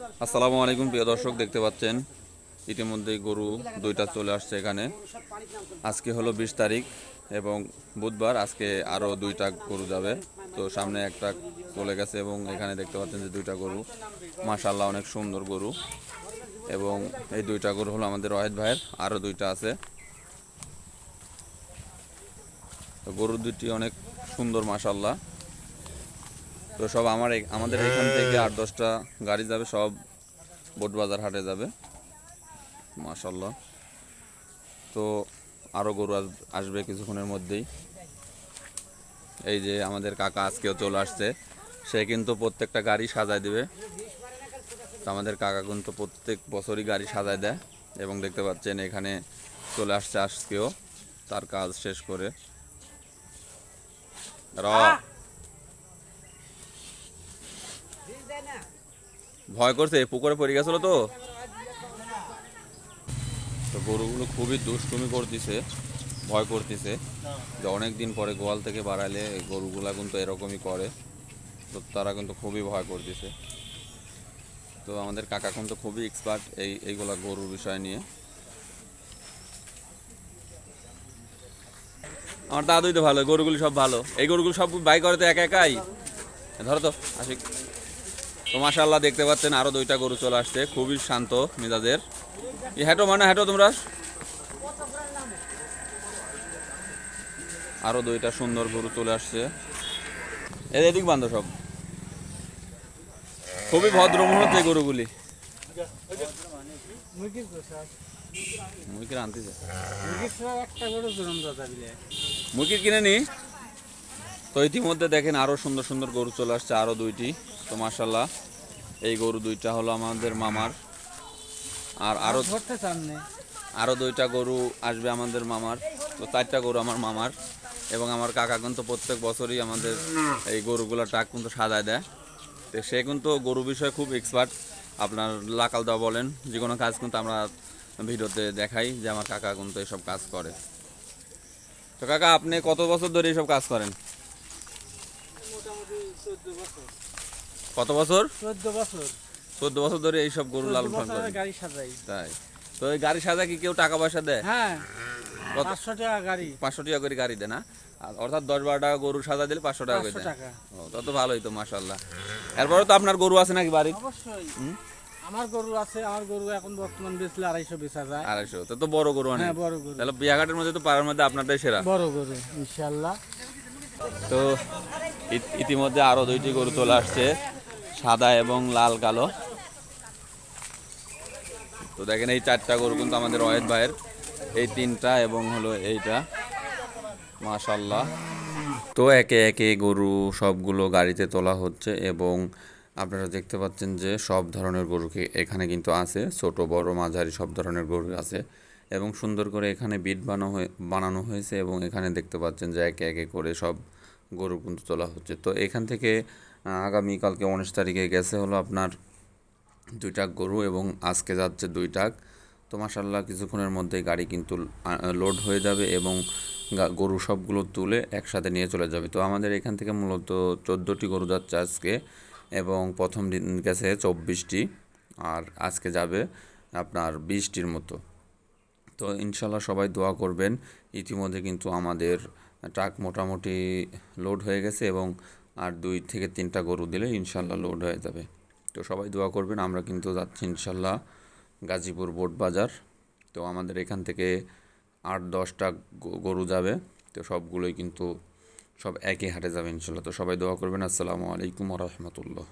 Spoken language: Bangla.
আসসালামু আলাইকুম প্রিয় দর্শক, দেখতে পাচ্ছেন ইতিমধ্যেই গরু দুইটা চলে আসছে এখানে। আজকে হলো 20 তারিখ এবং বুধবার। আজকে আরও দুইটা গরু যাবে। তো সামনে একটা চলে গেছে এবং এখানে দেখতে পাচ্ছেন যে দুইটা গরু, মাশাআল্লাহ অনেক সুন্দর গরু। এবং এই দুইটা গরু হলো আমাদের ওয়াহিদ ভাইয়ের, আরও দুইটা আছে। তো গরু দুইটি অনেক সুন্দর মাশাআল্লাহ। তো সব আমাদের এখান থেকে 8-10টা গাড়ি যাবে, সব বোটবাজার হাটে যাবে মাশাআল্লাহ। তো আরও গরু আসবে কিছুক্ষণের মধ্যেই। এই যে আমাদের কাকা আজকেও চলে আসছে, সে কিন্তু প্রত্যেকটা গাড়ি সাজায় দিবে। তো আমাদের কাকা কিন্তু প্রত্যেক বছরই গাড়ি সাজায় দেয় এবং দেখতে পাচ্ছেন এখানে চলে আসছে আজকেও তার কাজ শেষ করে। ভয় করছে, পুকুরে পড়ে গেছিল। তো তো গরুগুলো খুবই দুষ্টুমি করতেছে, ভয় করতেছে যে অনেক দিন পরে গোয়াল থেকে বাড়ালে গরুগুলা কিন্তু এরকমই করে। তো তারা কিন্তু খুবই ভয় করতেছে। তো আমাদের কাকা কিন্তু খুবই এক্সপার্ট এইগুলা গরুর বিষয় নিয়ে। আমার দাদুই তো ভালো, গরুগুলি সব ভালো। এই গরুগুলো সব বাই করে তো একা একাই। ধরো তো আশিক। তো মাশাআল্লাহ দেখতে পাচ্ছেন আরও দুইটা গরু চলে আসছে, খুবই শান্ত মেজাজের। হেঁটো মানে হেঁটো তোমরা। আরও দুইটা সুন্দর গরু চলে আসছে। এদিক বান্ধব সব খুবই ভদ্র মনে হচ্ছে এই গরুগুলি। মুরগির আনতেছে, মুরগির কিনে নি। তো ইতিমধ্যে দেখেন আরও সুন্দর সুন্দর গরু চলে আসছে, আরও দুইটি। তো মাশাআল্লাহ এই গরু দুইটা হলো আমাদের মামার। আর আরও দুইটা গরু আসবে আমাদের মামার। তো 4টা গরু আমার মামার। এবং আমার কাকা কিন্তু প্রত্যেক বছরই আমাদের এই গরুগুলো ট্রাক কিন্তু সাজায় দেয়। তো সে কিন্তু গরু বিষয়ে খুব এক্সপার্ট। আপনার লাকাল দেওয়া বলেন, যে কোনো কাজ কিন্তু আমরা ভিডিওতে দেখাই যে আমার কাকা কিন্তু এইসব কাজ করে। তো কাকা, আপনি কত বছর ধরে এইসব কাজ করেন? কত বছর? 14 বছর ধরে এইসব গরু লালন পালন করেন? তাই? তো এই গাড়ি সাজা কি কেউ টাকা পয়সা দেয়? হ্যাঁ, 500 টাকা গাড়ি। 500 টাকা করে গাড়ি দেয় না? অর্থাৎ 10-12 টাকা গরু সাজা দিলে 500 টাকা করে দেয়। ও, তত ভালোই তো মাশাআল্লাহ। এরপরে তো আপনার গরু আছে নাকি বাড়িতে? অবশ্যই আমার গরু আছে। আমার গরু এখন বর্তমান বেচলে 250 বেচা যায়। 250? তো বড় গরু অনেক। হ্যাঁ, বড় গরু। তাহলে বিয়াঘাটের মধ্যে তো পাড়ার মধ্যে আপনারটাই সেরা। বড় গরু ইনশাআল্লাহ। তো ইতিমধ্যে আরো দুইটি গরু চলে আসছে, সাদা এবং লাল কালো। তো দেখেন এই 4টা গরু কিন্তু আমাদের ওয়াহিদ ভাইয়ের, এই 3টা এবং হলো এইটা মাশাআল্লাহ। তো একে একে গরু সবগুলো গাড়িতে তোলা হচ্ছে এবং আপনারা দেখতে পাচ্ছেন যে সব ধরনের গরুকে এখানে কিন্তু আছে, ছোট বড় মাঝারি সব ধরনের গরু আছে। এবং সুন্দর করে এখানে বিট বানানো হয়েছে এবং এখানে দেখতে পাচ্ছেন যে একে একে করে সব গরু কিন্তু তোলা হচ্ছে। তো এখান থেকে আগামীকালকে 19 তারিখে গেছে হলো আপনার 2টা গরু এবং আজকে যাচ্ছে 2টা। তো মাশাআল্লাহ কিছুক্ষণের মধ্যে গাড়ি কিন্তু লোড হয়ে যাবে এবং গরু সবগুলো তুলে একসাথে নিয়ে চলে যাবে। তো আমাদের এখান থেকে মূলত 14টি গরু যাচ্ছে আজকে এবং প্রথম দিন গেছে 24টি, আর আজকে যাবে আপনার 20টির মতো। তো ইনশাল্লাহ সবাই দোয়া করবেন। ইতিমধ্যে কিন্তু আমাদের ট্রাক মোটামুটি লোড হয়ে গেছে এবং আর 2 থেকে 3টা গরু দিলে ইনশাল্লাহ লোড হয়ে যাবে। তো সবাই দোয়া করবেন। আমরা কিন্তু যাচ্ছি ইনশাল্লাহ গাজীপুর বোট বাজার। তো আমাদের এখান থেকে 8-10টা গরু যাবে। তো সবগুলোই কিন্তু সব একই হাটে যাবে ইনশাল্লাহ। তো সবাই দোয়া করবেন। আসসালামু আলাইকুম ওয়া রাহমাতুল্লাহ।